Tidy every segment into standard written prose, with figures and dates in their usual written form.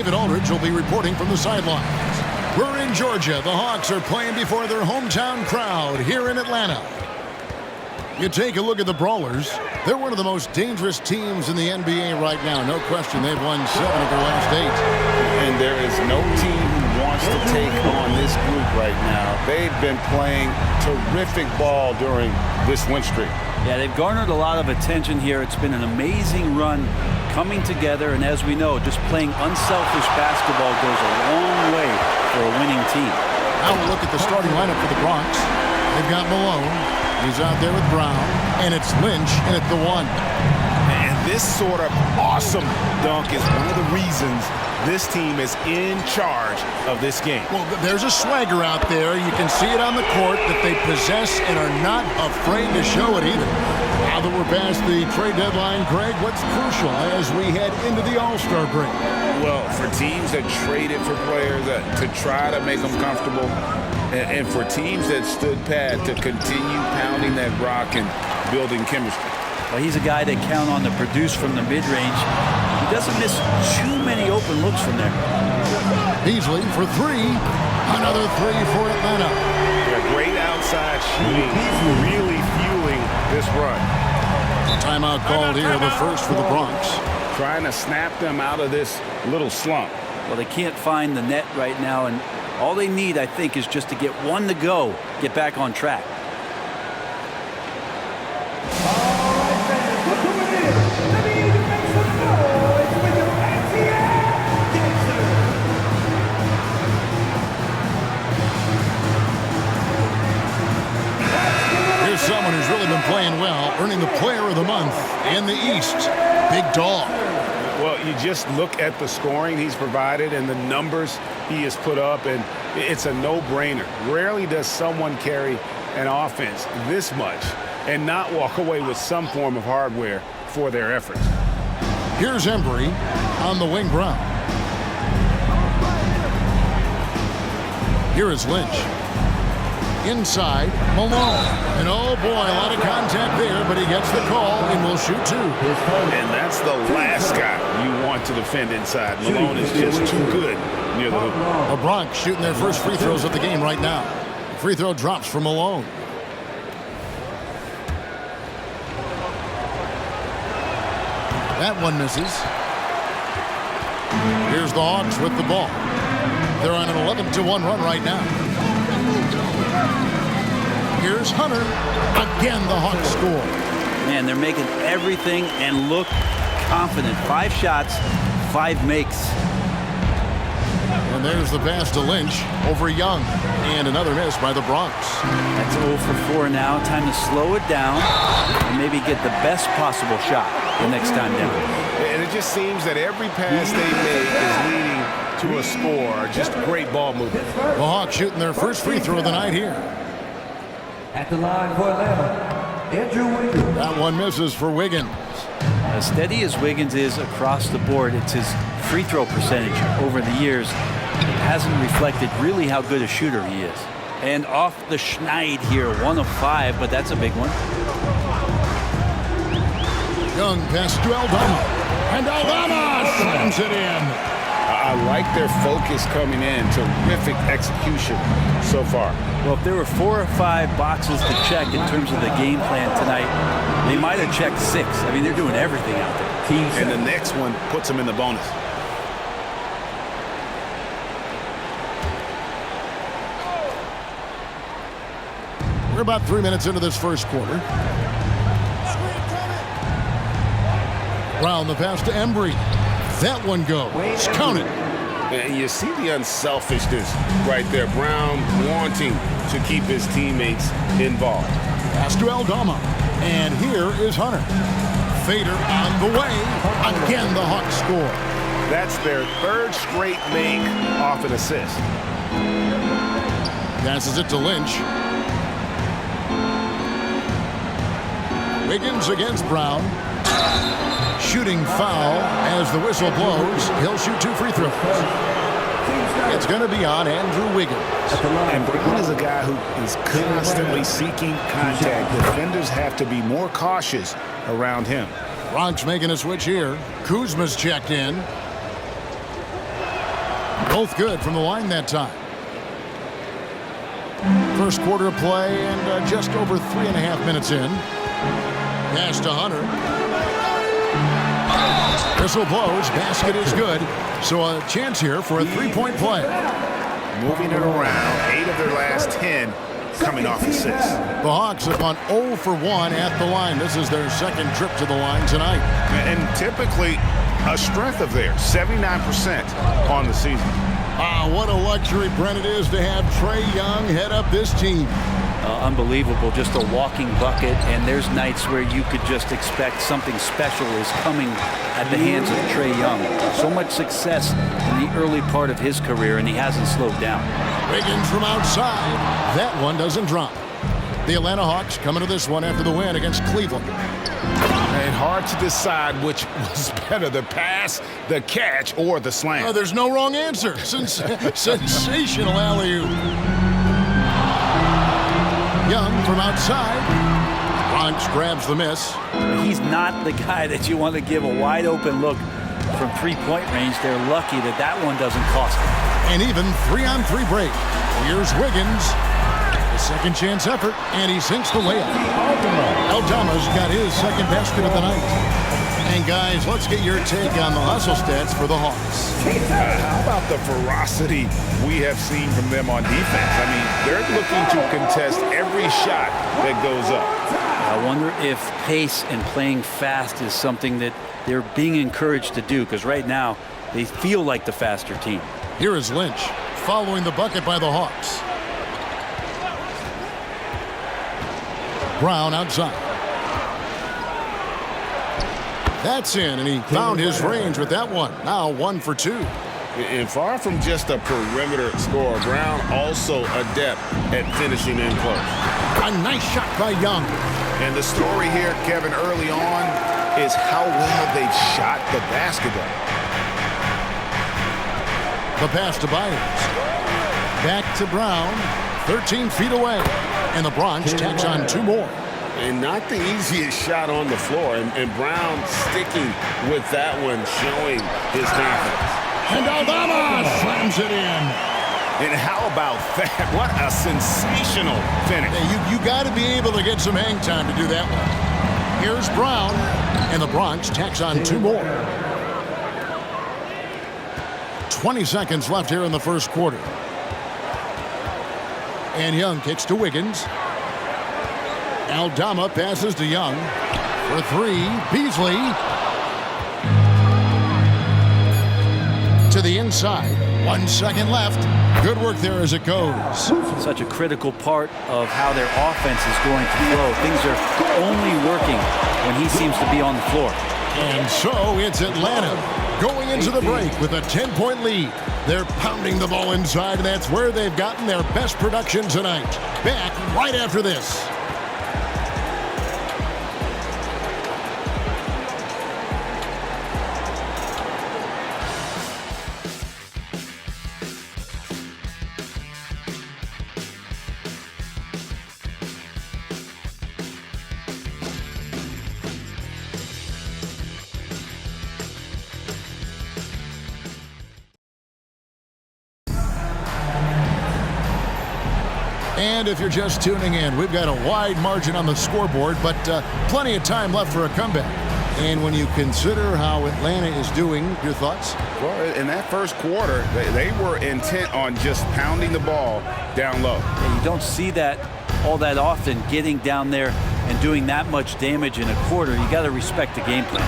David Aldridge will be reporting from the sidelines. We're in Georgia. The Hawks are playing before their hometown crowd here in Atlanta. You take a look at the Brawlers. They're one of the most dangerous teams in the NBA right now. No question, they've won 7 of their last 8. And there is no team who wants to take on this group right now. They've been playing terrific ball during this win streak. Yeah, they've garnered a lot of attention here. It's been an amazing run coming together, and as we know, just playing unselfish basketball goes a long way for a winning team. Now we'll look at the starting lineup for the Bronx. They've got Malone. He's out there with Brown, and it's Lynch in at the 1. And this sort of awesome dunk is one of the reasons this team is in charge of this game. Well, there's a swagger out there. You can see it on the court that they possess and are not afraid to show it either. Now that we're past the trade deadline, Greg, what's crucial as we head into the All-Star break? Well, for teams that traded for players to try to make them comfortable, and for teams that stood pat to continue pounding that rock and building chemistry. Well, he's a guy they count on to produce from the mid-range. He doesn't miss too many open looks from there. Beasley for 3. Another 3 for Atlanta. Yeah, great outside shooting, really fueling this run. Timeout called here, the first for the Bronx. Trying to snap them out of this little slump. Well, they can't find the net right now, and all they need, I think, is just to get one to go, get back on track. Here's someone who's really been playing well, earning the Player of the Month in the East. Big Dog. Well, you just look at the scoring he's provided and the numbers he has put up, and it's a no-brainer. Rarely does someone carry an offense this much and not walk away with some form of hardware for their efforts. Here's Embry on the wing. Brown. Here is Lynch. Inside, Malone. And oh boy, a lot of contact there, but he gets the call and will shoot 2. And that's the last guy you want to defend inside. Malone is just too good near the hoop. The Bronx shooting their first free throws of the game right now. Free throw drops for Malone. That one misses. Here's the Hawks with the ball. They're on an 11-1 run right now. Here's Hunter. Again, the Hawks score. Man, they're making everything and look confident. 5 shots, 5 makes. And there's the pass to Lynch over Young. And another miss by the Bronx. That's 0 for 4 now. Time to slow it down and maybe get the best possible shot the next time down. And it just seems that every pass they make is leading to a score. Just great ball movement. The Hawks shooting their first free throw of the night here. At the line for Atlanta, Andrew Wiggins. That one misses for Wiggins. As steady as Wiggins is across the board, it's his free throw percentage over the years. It hasn't reflected really how good a shooter he is. And off the schneid here, 1 of 5, but that's a big one. Young pass to Aldama. And Aldama slams it in. I like their focus coming in. Terrific execution so far. Well, if there were 4 or 5 boxes to check in terms of the game plan tonight, they might have checked 6. I mean, they're doing everything out there. And the next one puts them in the bonus. We're about 3 minutes into this first quarter. Brown the pass to Embry. That one goes. Count it. And you see the unselfishness right there. Brown wanting to keep his teammates involved. Pass to Aldama. And here is Hunter. Fader on the way. Again, the Hawks score. That's their 3rd straight make off an assist. Passes it to Lynch. Wiggins against Brown. Shooting foul as the whistle blows. He'll shoot 2 free throws. It's going to be on Andrew Wiggins. And Brown is a guy who is constantly seeking contact. Defenders have to be more cautious around him. Bronx making a switch here. Kuzma's checked in. Both good from the line that time. First quarter of play and just over 3.5 minutes in. Pass to Hunter. Whistle blows. Basket is good. So a chance here for a three-point play. Moving it around. 8 of their last 10 coming off assists. The Hawks have gone 0 for 1 at the line. This is their second trip to the line tonight. And typically a strength of theirs, 79% on the season. What a luxury, Brent, it is to have Trae Young head up this team. Unbelievable, just a walking bucket, and there's nights where you could just expect something special is coming at the hands of Trae Young. So much success in the early part of his career, and he hasn't slowed down. Wiggins from outside. That one doesn't drop. The Atlanta Hawks coming to this one after the win against Cleveland. And hard to decide which was better, the pass, the catch, or the slam. There's no wrong answer. Sensational alley-oop. Young from outside. Bronx grabs the miss. He's not the guy that you want to give a wide-open look from three-point range. They're lucky that that one doesn't cost them. An even 3-on-3 break. Here's Wiggins. Second chance effort, and he sinks the layup. Aldama's got his second basket of the night. And guys, let's get your take on the hustle stats for the Hawks. How about the ferocity we have seen from them on defense? I mean, they're looking to contest every shot that goes up. I wonder if pace and playing fast is something that they're being encouraged to do, because right now they feel like the faster team. Here is Lynch following the bucket by the Hawks. Brown outside. That's in, and he found his range with that one. Now 1 for 2. And far from just a perimeter scorer, Brown also adept at finishing in close. A nice shot by Young. And the story here, Kevin, early on is how well they've shot the basketball. The pass to Byers. Back to Brown. 13 feet away. And the Bronx takes on 2 more. And not the easiest shot on the floor. And Brown sticking with that one, showing his confidence. And Aldama slams it in. And how about that? What a sensational finish. Hey, you got to be able to get some hang time to do that one. Here's Brown. And the Bronx tacks on 2 more. 20 seconds left here in the first quarter. And Young kicks to Wiggins. Aldama passes to Young. For 3, Beasley. To the inside. 1 second left. Good work there as it goes. Such a critical part of how their offense is going to flow. Things are only working when he seems to be on the floor. And so it's Atlanta going into the break with a 10-point lead. They're pounding the ball inside, and that's where they've gotten their best production tonight. Back right after this. And if you're just tuning in, we've got a wide margin on the scoreboard, but plenty of time left for a comeback. And when you consider how Atlanta is doing, your thoughts? Well, in that first quarter, they were intent on just pounding the ball down low. And you don't see that all that often, getting down there and doing that much damage in a quarter. You got to respect the game plan.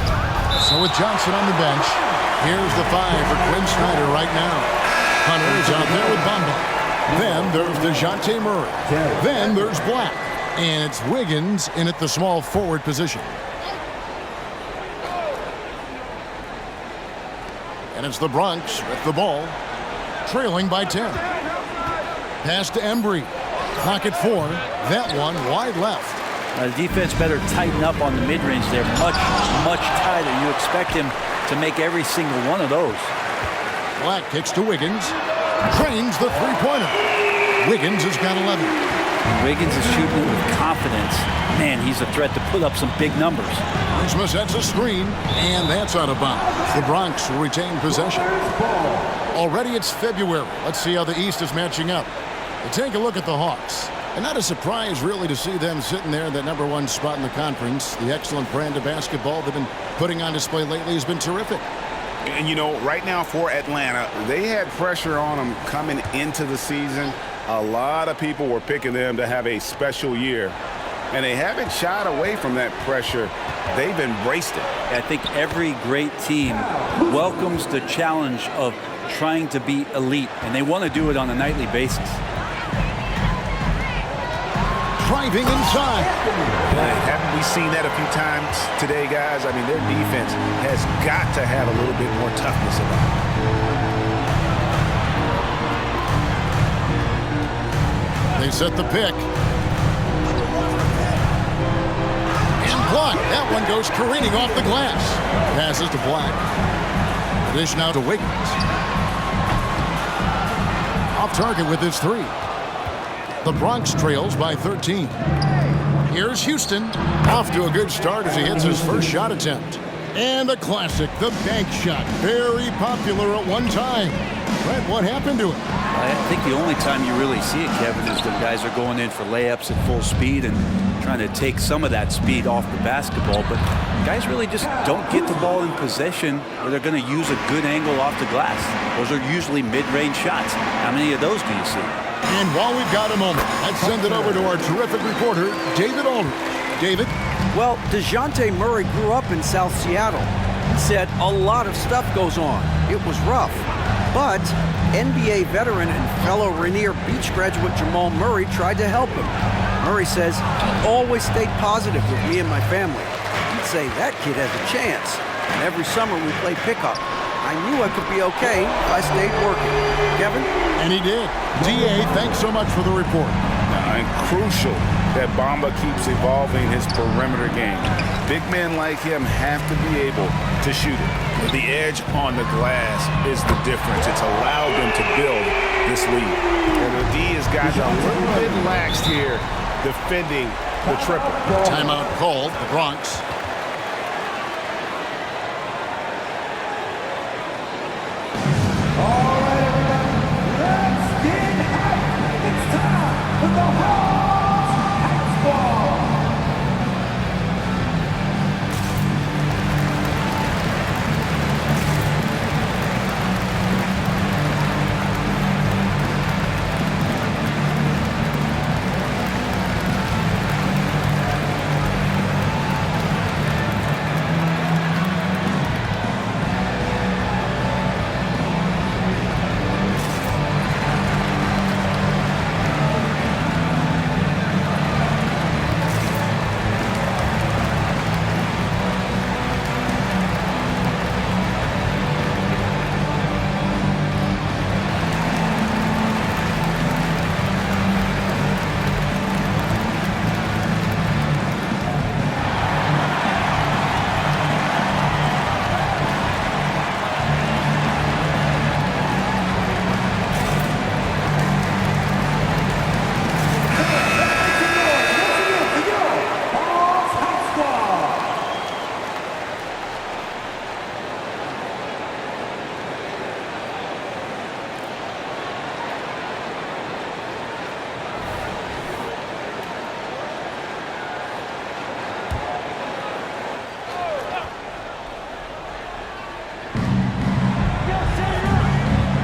So with Johnson on the bench, here's the 5 for Quinn Snyder right now. Hunter is out there with Bamba. Then there's DeJounte Murray. Then there's Black. And it's Wiggins in at the small forward position. And it's the Bronx with the ball, trailing by 10. Pass to Embry. Clock at 4. That one wide left. The defense better tighten up on the mid-range there. Much tighter. You expect him to make every single one of those. Black kicks to Wiggins. Drains the three-pointer. Wiggins has got 11. Wiggins is shooting it with confidence. Man, he's a threat to put up some big numbers. Christmas, that's a screen, and that's out of bounds. The Bronx will retain possession. Already it's February. Let's see how the East is matching up. We'll take a look at the Hawks. And not a surprise, really, to see them sitting there in that #1 spot in the conference. The excellent brand of basketball they've been putting on display lately has been terrific. And, you know, right now for Atlanta, they had pressure on them coming into the season. A lot of people were picking them to have a special year. And they haven't shied away from that pressure. They've embraced it. I think every great team welcomes the challenge of trying to be elite, and they want to do it on a nightly basis. Driving inside. Haven't we seen that a few times today, guys? I mean, their defense has got to have a little bit more toughness about it. They set the pick. And blocked. That one goes careening off the glass. Passes to Black. The dish now to Wiggins. Off target with his 3. The Bronx trails by 13. Here's Houston. Off to a good start as he hits his first shot attempt. And a classic, the bank shot. Very popular at one time. Brett, what happened to it? I think the only time you really see it, Kevin, is when guys are going in for layups at full speed and trying to take some of that speed off the basketball. But guys really just don't get the ball in possession where they're going to use a good angle off the glass. Those are usually mid-range shots. How many of those do you see? And while we've got a moment, let's send it over to our terrific reporter, David Aldridge. David? Well, DeJounte Murray grew up in South Seattle. He said a lot of stuff goes on. It was rough. But NBA veteran and fellow Rainier Beach graduate Jamal Murray tried to help him. Murray says he always stayed positive with me and my family. He'd say that kid has a chance. And every summer we play pickup. I knew I could be okay if I stayed working. Kevin? And he did. D.A., thanks so much for the report. And crucial that Bamba keeps evolving his perimeter game. Big men like him have to be able to shoot it. The edge on the glass is the difference. It's allowed them to build this lead. And the D has gotten a little bit laxed here defending the triple. Timeout called, the Bronx.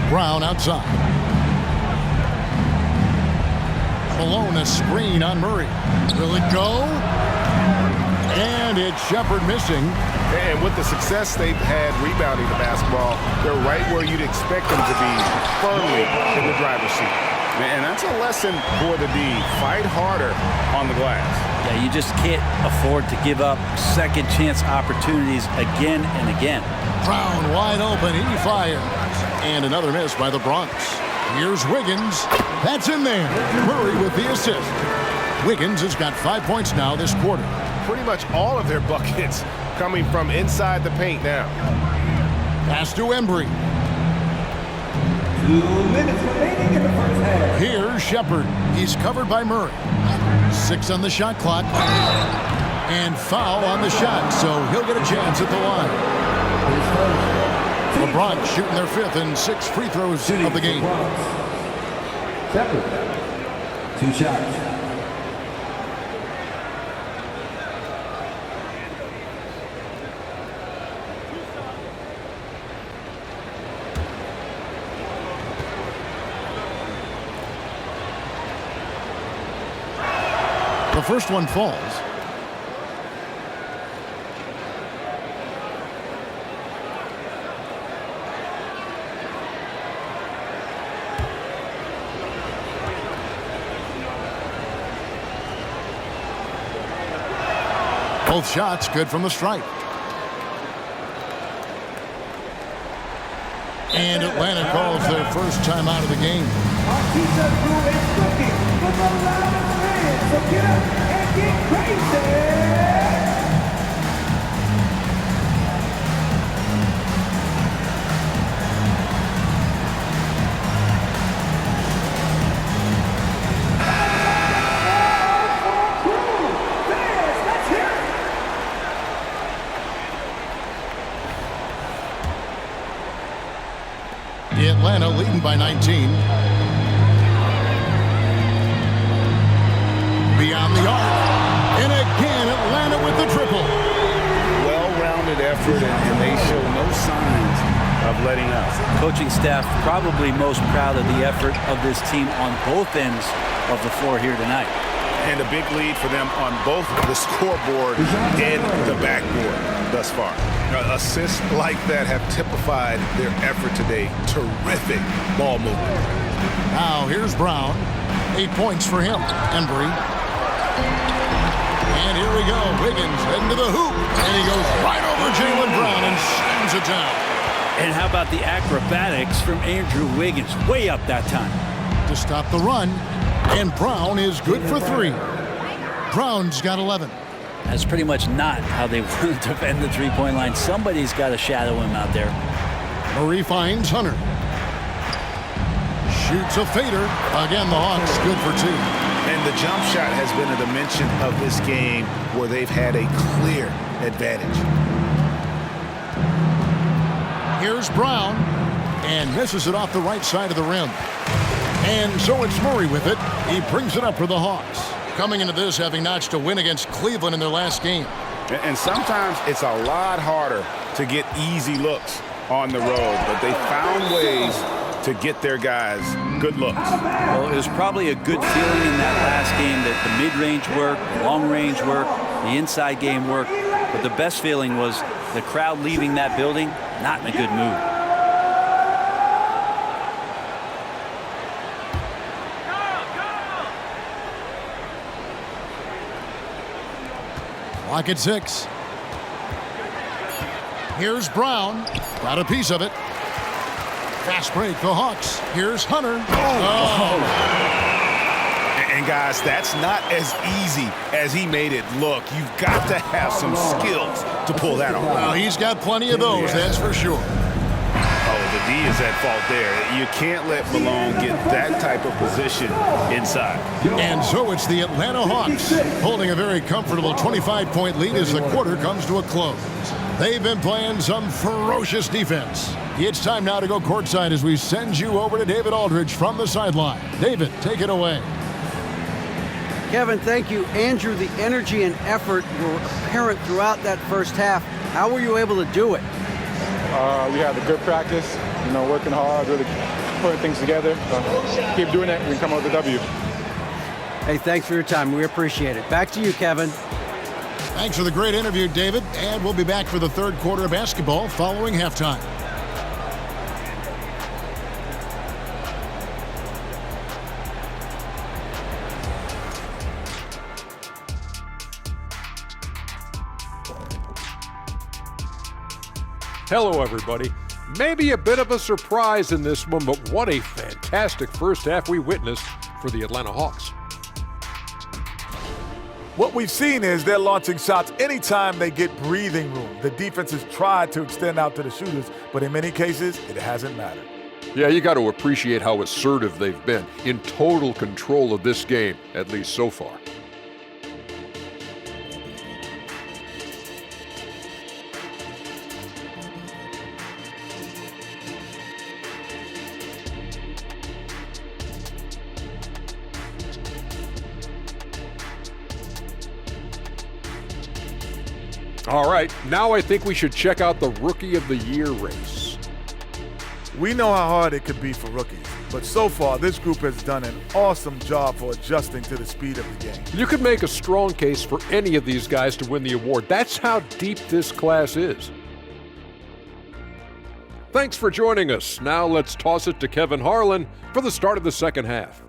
Brown outside. Malone a screen on Murray. Will it go? And it's Shepard missing. And with the success they've had rebounding the basketball, they're right where you'd expect them to be, firmly in the driver's seat. And that's a lesson for the D. Fight harder on the glass. Yeah, you just can't afford to give up second chance opportunities again and again. Brown wide open. He fires. And another miss by the Bronx. Here's Wiggins. That's in there. Murray with the assist. Wiggins has got 5 points now this quarter. Pretty much all of their buckets coming from inside the paint now. Pass to Embry. 2 minutes remaining in the first half. Here's Shepard. He's covered by Murray. 6 on the shot clock. And foul on the shot, so he'll get a chance at the line. LeBron shooting their 5th and 6th free throws Shooting of the game. Shepard. 2 shots. The first one falls. Both shots good from the stripe. And Atlanta calls their first time out of the game. Our pizza crew is cooking for the loudest fans, so get up and get crazy! Atlanta leading by 19. Beyond the arc. And again, Atlanta with the triple. Well-rounded effort, and they show no signs of letting up. Coaching staff probably most proud of the effort of this team on both ends of the floor here tonight. And a big lead for them on both the scoreboard and the backboard thus far. Assists like that have typified their effort today. Terrific ball movement. Now here's Brown. 8 points for him. Embry. And here we go. Wiggins heading to the hoop. And he goes right over Jaylen Brown and slams it down. And how about the acrobatics from Andrew Wiggins? Way up that time. To stop the run. And Brown is good for 3. Brown's got 11. That's pretty much not how they want to defend the three-point line. Somebody's got to shadow him out there. Murray finds Hunter. Shoots a fader. Again, the Hawks good for 2. And the jump shot has been a dimension of this game where they've had a clear advantage. Here's Brown. And misses it off the right side of the rim. And so it's Murray with it. He brings it up for the Hawks. Coming into this having notched a win against Cleveland in their last game. And sometimes it's a lot harder to get easy looks on the road, but they found ways to get their guys good looks. Well, it was probably a good feeling in that last game that the mid-range work, the long-range work, the inside game work, but the best feeling was the crowd leaving that building not in a good mood. Clock at 6. Here's Brown. Got a piece of it. Fast break, the Hawks. Here's Hunter. And guys, that's not as easy as he made it look. You've got to have some skills to pull that off. Well, he's got plenty of those, that's for sure. Oh, the D is at fault there. You can't let Malone get that type of position inside. And so it's the Atlanta Hawks holding a very comfortable 25-point lead as the quarter comes to a close. They've been playing some ferocious defense. It's time now to go courtside as we send you over to David Aldridge from the sideline. David, take it away. Kevin, thank you. Andrew, the energy and effort were apparent throughout that first half. How were you able to do it? We had a good practice, working hard, really putting things together. Keep doing it, we can come out with a W. Hey, thanks for your time. We appreciate it. Back to you, Kevin. Thanks for the great interview, David. And we'll be back for the third quarter of basketball following halftime. Hello, everybody. Maybe a bit of a surprise in this one, but what a fantastic first half we witnessed for the Atlanta Hawks. What we've seen is they're launching shots anytime they get breathing room. The defense has tried to extend out to the shooters, but in many cases, it hasn't mattered. Yeah, you got to appreciate how assertive they've been, in total control of this game, at least so far. All right, now I think we should check out the Rookie of the Year race. We know how hard it could be for rookies, but so far this group has done an awesome job for adjusting to the speed of the game. You could make a strong case for any of these guys to win the award. That's how deep this class is. Thanks for joining us. Now let's toss it to Kevin Harlan for the start of the second half.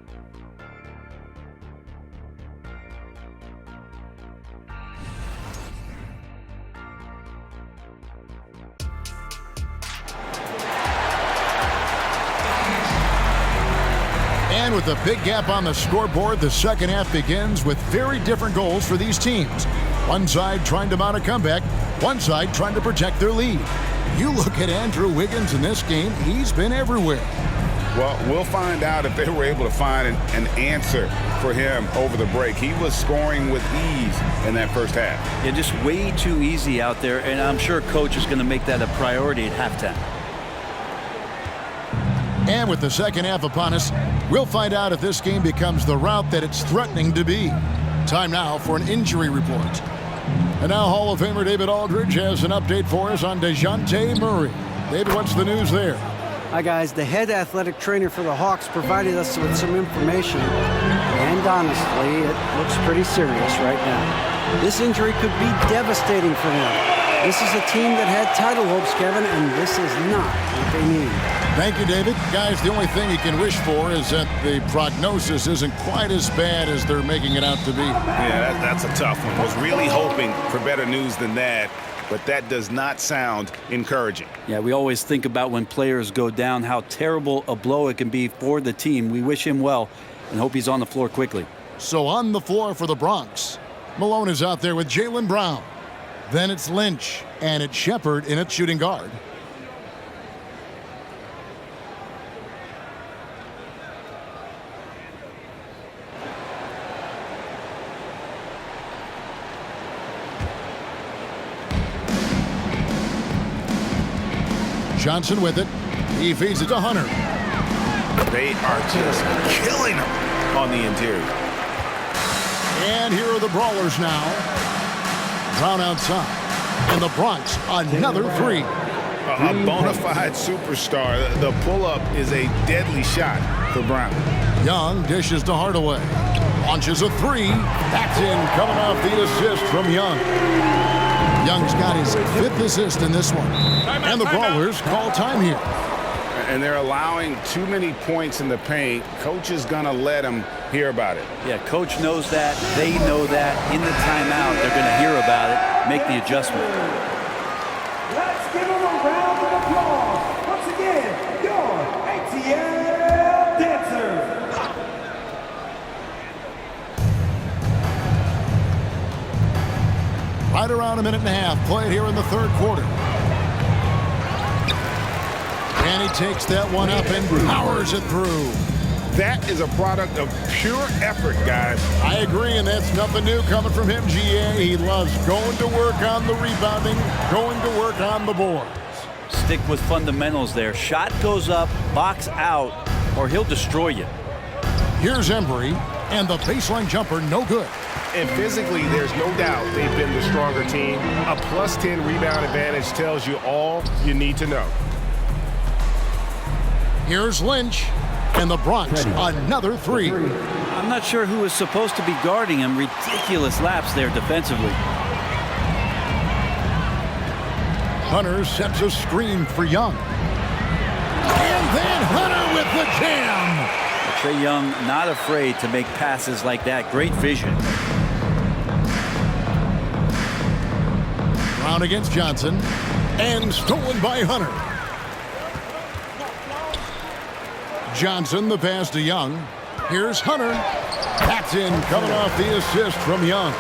And with a big gap on the scoreboard, the second half begins with very different goals for these teams. One side trying to mount a comeback, one side trying to protect their lead. You look at Andrew Wiggins in this game, he's been everywhere. Well, we'll find out if they were able to find an answer for him over the break. He was scoring with ease in that first half. Yeah, just way too easy out there, and I'm sure coach is going to make that a priority at halftime. And with the second half upon us, we'll find out if this game becomes the route that it's threatening to be. Time now for an injury report. And now Hall of Famer David Aldridge has an update for us on DeJounte Murray. David, what's the news there? Hi, guys. The head athletic trainer for the Hawks provided us with some information, and honestly, it looks pretty serious right now. This injury could be devastating for them. This is a team that had title hopes, Kevin, and this is not what they need. Thank you, David. Guys, the only thing you can wish for is that the prognosis isn't quite as bad as they're making it out to be. Yeah, that's a tough one. Was really hoping for better news than that, but that does not sound encouraging. Yeah, we always think about when players go down, how terrible a blow it can be for the team. We wish him well and hope he's on the floor quickly. So on the floor for the Bronx, Malone is out there with Jaylen Brown. Then it's Lynch, and it's Shepard in at shooting guard. Johnson with it. He feeds it to Hunter. They are just killing him on the interior. And here are the Brawlers now. Brown outside. And the Bronx, another three. A bona fide superstar. The pull-up is a deadly shot for Brown. Young dishes to Hardaway. Launches a three. That's in, coming off the assist from Young. Young's got his fifth assist in this one. And the Brawlers call time here. And they're allowing too many points in the paint. Coach is going to let them hear about it. Yeah, coach knows that. They know that. In the timeout, they're going to hear about it, make the adjustment. Let's give them a round of applause. Once again, your ATL dancers. Right around a minute and a half played here in the third quarter. And he takes that one up and powers it through. That is a product of pure effort, guys. I agree, and that's nothing new coming from him, GA. He loves going to work on the rebounding, going to work on the boards. Stick with fundamentals there. Shot goes up, box out, or he'll destroy you. Here's Embry, and the baseline jumper, no good. And physically, there's no doubt they've been the stronger team. A plus 10 rebound advantage tells you all you need to know. Here's Lynch, and the Bronx, another three. I'm not sure who was supposed to be guarding him. Ridiculous lapse there defensively. Hunter sets a screen for Young. And then Hunter with the jam. Trae Young not afraid to make passes like that. Great vision. Brown against Johnson, and stolen by Hunter. Johnson, the pass to Young. Here's Hunter. That's in, coming off the assist from Young.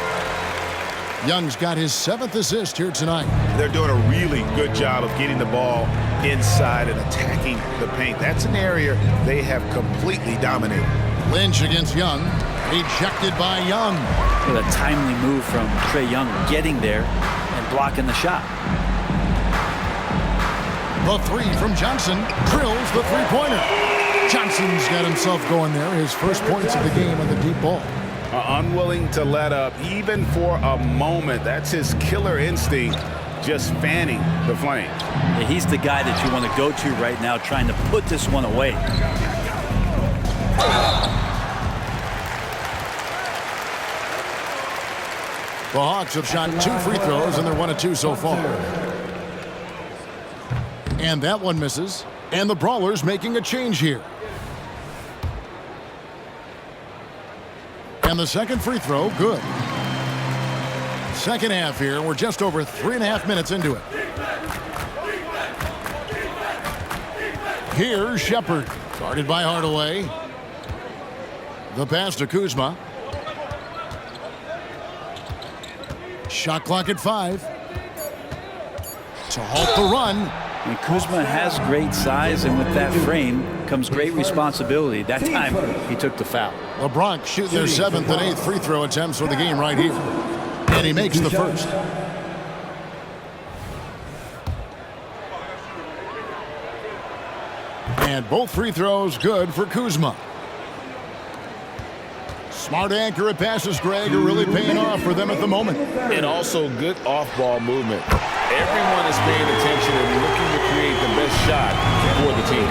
Young's got his 7th assist here tonight. They're doing a really good job of getting the ball inside and attacking the paint. That's an area they have completely dominated. Lynch against Young. Ejected by Young. What a timely move from Trae Young getting there and blocking the shot. The three from Johnson drills the three-pointer. Johnson's got himself going there. His first points of the game on the deep ball. unwilling to let up even for a moment. That's his killer instinct, just fanning the flame. Yeah, he's the guy that you want to go to right now, trying to put this one away. The Hawks have shot 2 free throws, and they're 1 of 2 so far. And that one misses. And the Brawlers making a change here. And the second free throw, good. Second half here. We're just over 3.5 minutes into it. Here's Shepard. Guarded by Hardaway. The pass to Kuzma. Shot clock at 5. To halt the run. And Kuzma has great size, and with that frame comes great responsibility. That time, he took the foul. The Bronx shooting their 7th and 8th free throw attempts for the game right here. And he makes the first. And both free throws good for Kuzma. Smart, accurate passes, Greg, are really paying off for them at the moment. And also good off-ball movement. Everyone is paying attention and looking to create the best shot for the team.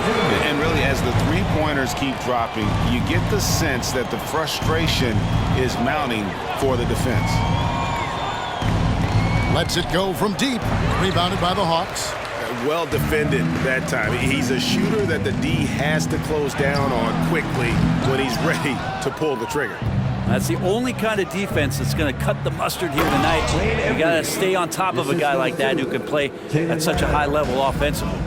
And really, as the three-pointers keep dropping, you get the sense that the frustration is mounting for the defense. Lets it go from deep. Rebounded by the Hawks. Well defended that time. He's a shooter that the D has to close down on quickly when he's ready to pull the trigger. That's the only kind of defense that's going to cut the mustard here tonight. You got to stay on top of a guy like that who can play at such a high level offensively.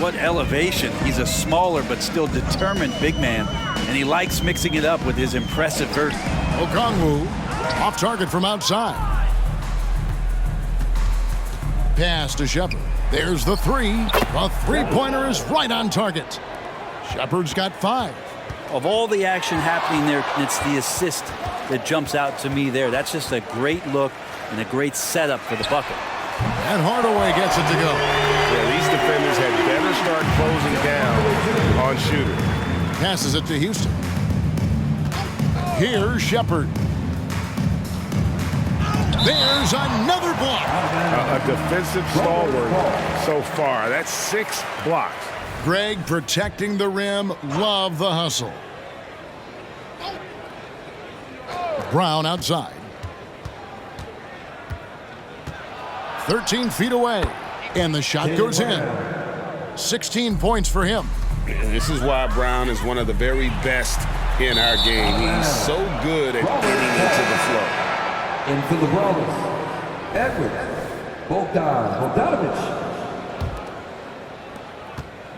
What elevation. He's a smaller but still determined big man, and he likes mixing it up with his impressive vert. Okongwu off target from outside. Pass to Shepard. There's the 3. The three-pointer is right on target. Shepard's got 5. Of all the action happening there, it's the assist that jumps out to me there. That's just a great look and a great setup for the bucket. And Hardaway gets it to go. Yeah, these defenders had better start closing down on shooter. Passes it to Houston. Here's Shepard. There's another block. A defensive stalwart so far. That's 6 blocks. Greg protecting the rim. Love the hustle. Brown outside. 13 feet away. And the shot goes in. 16 points for him. This is why Brown is one of the very best in our game. He's so good at getting into the flow. And for the Brawlers, Edward Bogdanovich.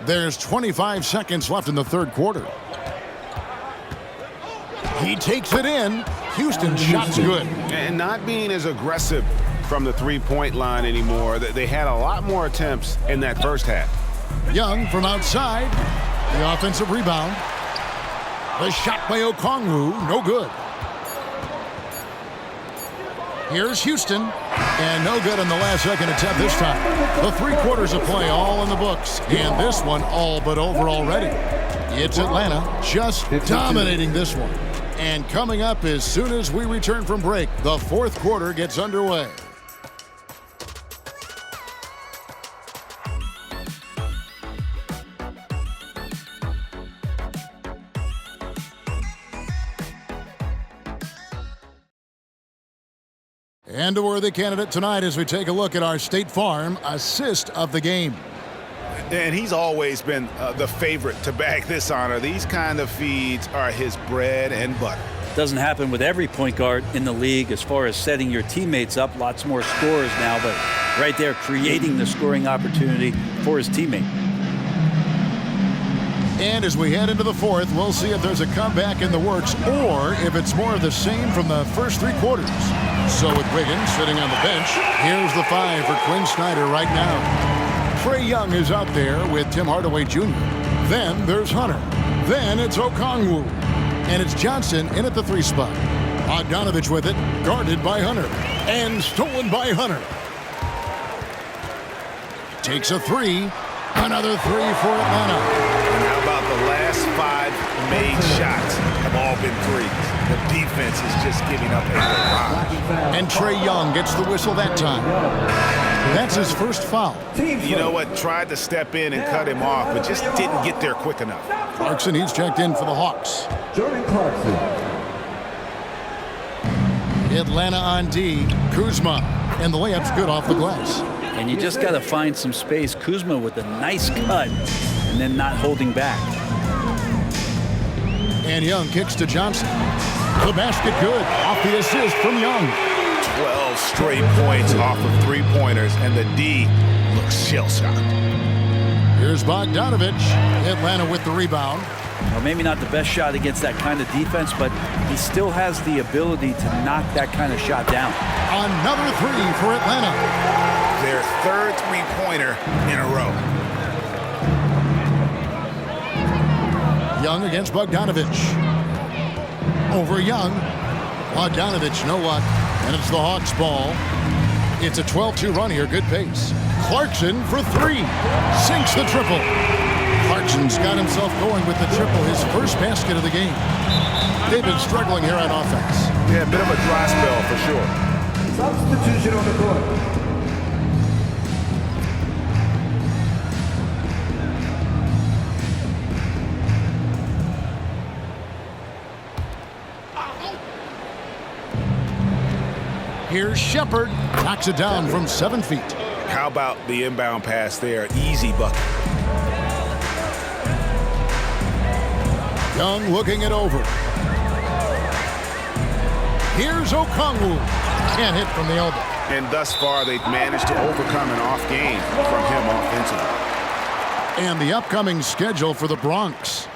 There's 25 seconds left in the third quarter. He takes it in. Houston's shot's good. And not being as aggressive from the three-point line anymore. They had a lot more attempts in that first half. Young from outside. The offensive rebound. The shot by Okongwu, no good. Here's Houston, and no good on the last second attempt this time. The 3 quarters of play all in the books, and this one all but over already. It's Atlanta just dominating this one. And coming up as soon as we return from break, the fourth quarter gets underway. And a worthy candidate tonight as we take a look at our State Farm assist of the game. And he's always been the favorite to bag this honor. These kind of feeds are his bread and butter. Doesn't happen with every point guard in the league as far as setting your teammates up. Lots more scorers now, but right there creating the scoring opportunity for his teammate. And as we head into the fourth, we'll see if there's a comeback in the works or if it's more of the same from the first 3 quarters. So with Wiggins sitting on the bench, here's the 5 for Quinn Snyder right now. Trae Young is out there with Tim Hardaway Jr. Then there's Hunter. Then it's Okongwu. And it's Johnson in at the 3 spot. Bogdanovich with it, guarded by Hunter. And stolen by Hunter. Takes a 3. Another 3 for Atlanta. And how about the last 5 made shots have all been threes? The defense is just giving up a lot. And Trae Young gets the whistle that time. That's his first foul. You know what? Tried to step in and cut him off, but just didn't get there quick enough. Clarkson, he's checked in for the Hawks. Jordan Clarkson. Atlanta on D. Kuzma. And the layup's good off the glass. And you just got to find some space. Kuzma with a nice cut and then not holding back. And Young kicks to Johnson. The basket good. Off the assist from Young. 12 straight points off of three-pointers, and the D looks shell-shocked. Here's Bogdanovich. Atlanta with the rebound. Well, maybe not the best shot against that kind of defense, but he still has the ability to knock that kind of shot down. Another three for Atlanta. Their third three-pointer in a row. Young against Bogdanovich. Over Young. Bogdanovich, no luck. And it's the Hawks' ball. It's a 12-2 run here. Good pace. Clarkson for three. Sinks the triple. Clarkson's got himself going with the triple, his first basket of the game. They've been struggling here on offense. Yeah, a bit of a dry spell for sure. Substitution on the court. Here's Shepard. Knocks it down from 7 feet. How about the inbound pass there? Easy bucket. Young looking it over. Here's Okongwu. Can't hit from the elbow. And thus far, they've managed to overcome an off game from him offensively. And the upcoming schedule for the Bronx.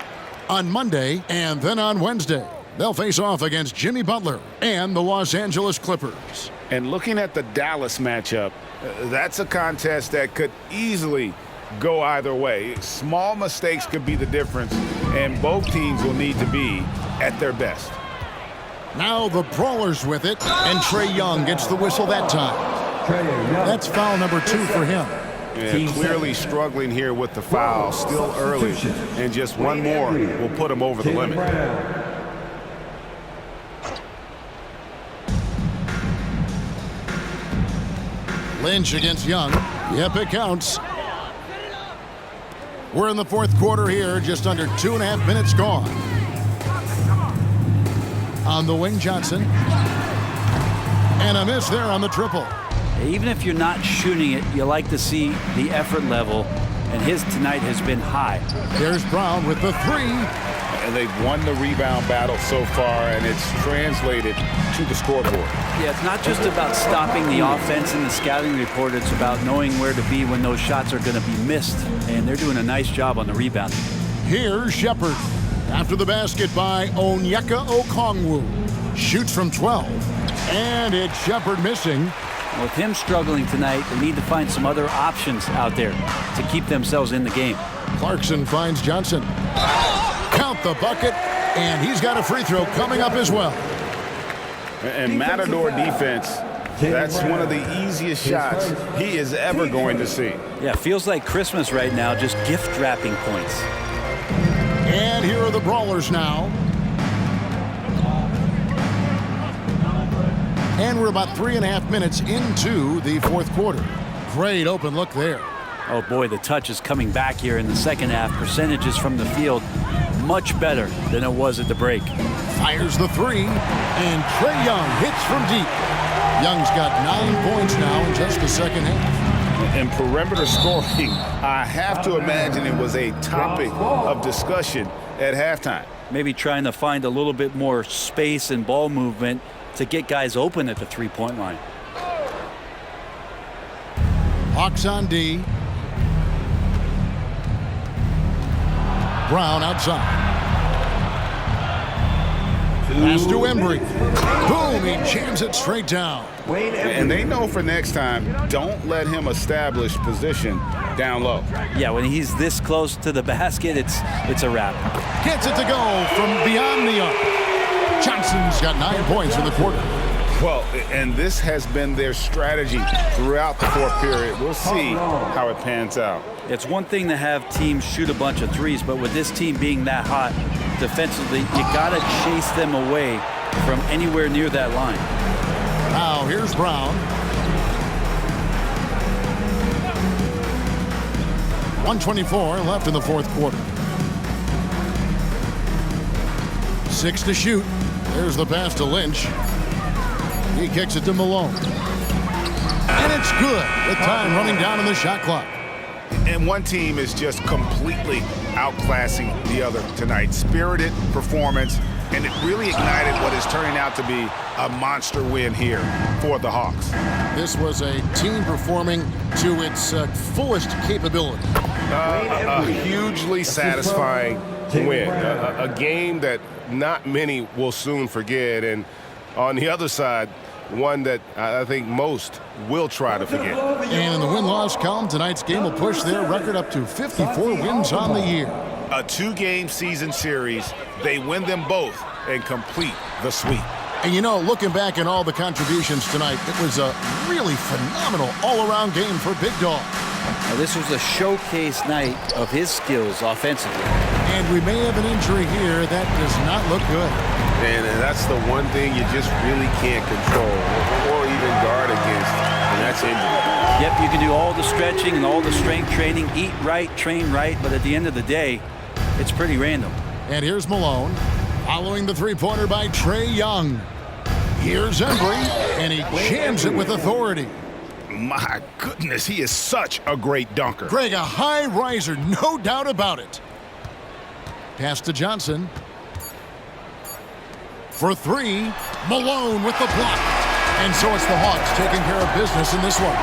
On Monday and then on Wednesday, they'll face off against Jimmy Butler and the Los Angeles Clippers. And looking at the Dallas matchup, that's a contest that could easily go either way. Small mistakes could be the difference, and both teams will need to be at their best. Now the Brawlers with it, and Trae Young gets the whistle that time. That's foul number 2 for him. Yeah, clearly struggling here with the foul, still early, and just one more will put him over the limit. Lynch against Young. Yep, it counts. We're in the fourth quarter here, just under 2.5 minutes gone. On the wing, Johnson. And a miss there on the triple. Even if you're not shooting it, you like to see the effort level, and his tonight has been high. There's Brown with the three. And they've won the rebound battle so far, and it's translated to the scoreboard. Yeah, it's not just about stopping the offense in the scouting report. It's about knowing where to be when those shots are going to be missed, and they're doing a nice job on the rebound. Here's Shepard. After the basket by Onyeka Okongwu. Shoots from 12. And it's Shepard missing. With him struggling tonight, they need to find some other options out there to keep themselves in the game. Clarkson finds Johnson. Count the bucket, and he's got a free throw coming up as well. And Matador defense, that's one of the easiest shots he is ever going to see. Yeah, feels like Christmas right now, just gift wrapping points. And here are the Brawlers now. And we're about 3.5 minutes into the fourth quarter. Great open look there. Oh boy, the touch is coming back here in the second half. Percentages from the field much better than it was at the break. Fires the three, and Trae Young hits from deep. Young's got 9 points now in just the second half. And perimeter scoring, I have to imagine it was a topic of discussion at halftime. Maybe trying to find a little bit more space and ball movement to get guys open at the three-point line. Hawks on D. Brown outside. Pass to Embry. Boom, he jams it straight down. And they know for next time, don't let him establish position down low. Yeah, when he's this close to the basket, it's a wrap. Gets it to go from beyond the arc. Johnson's got 9 points in the quarter. Well, and this has been their strategy throughout the fourth period. We'll see how it pans out. It's one thing to have teams shoot a bunch of threes, but with this team being that hot defensively, you got to chase them away from anywhere near that line. Now here's Brown. 1:24 left in the fourth quarter. 6 to shoot. There's the pass to Lynch. He kicks it to Malone. And it's good with time running down on the shot clock. And one team is just completely outclassing the other tonight. Spirited performance, and it really ignited what is turning out to be a monster win here for the Hawks. This was a team performing to its fullest capability. A hugely satisfying win. A game that not many will soon forget. And on the other side, one that I think most will try to forget. And in the win-loss column, tonight's game will push their record up to 54 wins on the year. A two-game season series, they win them both and complete the sweep. And you know, looking back at all the contributions tonight, it was a really phenomenal all-around game for Big Dog. Now, this was a showcase night of his skills offensively. And we may have an injury here that does not look good. And that's the one thing you just really can't control or even guard against, and that's injury. Yep, you can do all the stretching and all the strength training, eat right, train right, but at the end of the day, it's pretty random. And here's Malone, following the three-pointer by Trae Young. Here's Embry, and he jams it with authority. My goodness, he is such a great dunker. Greg, a high riser, no doubt about it. Pass to Johnson. For three, Malone with the block. And so it's the Hawks taking care of business in this one.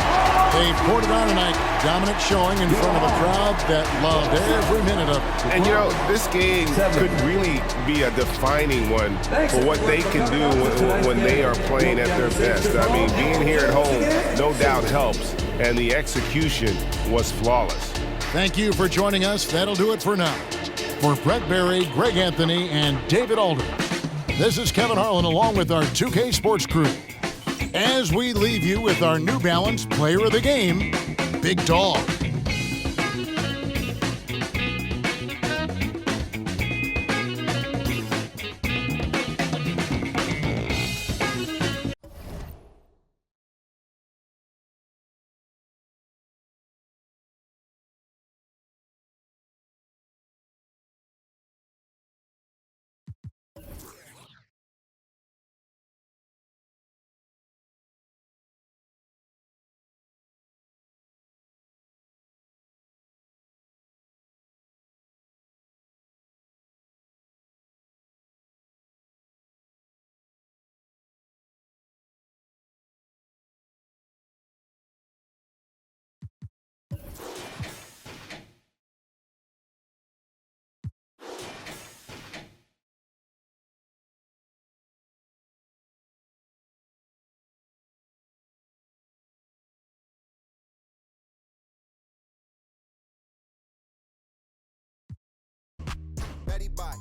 They poured it on tonight. Dominant showing in front of a crowd that loved every minute of it. And, you know, this game could really be a defining one for what they can do when they are playing at their best. I mean, being here at home no doubt helps, and the execution was flawless. Thank you for joining us. That'll do it for now. For Brett Berry, Greg Anthony, and David Alder, this is Kevin Harlan along with our 2K Sports crew, as we leave you with our New Balance Player of the Game, Big Dog. Betty Bye.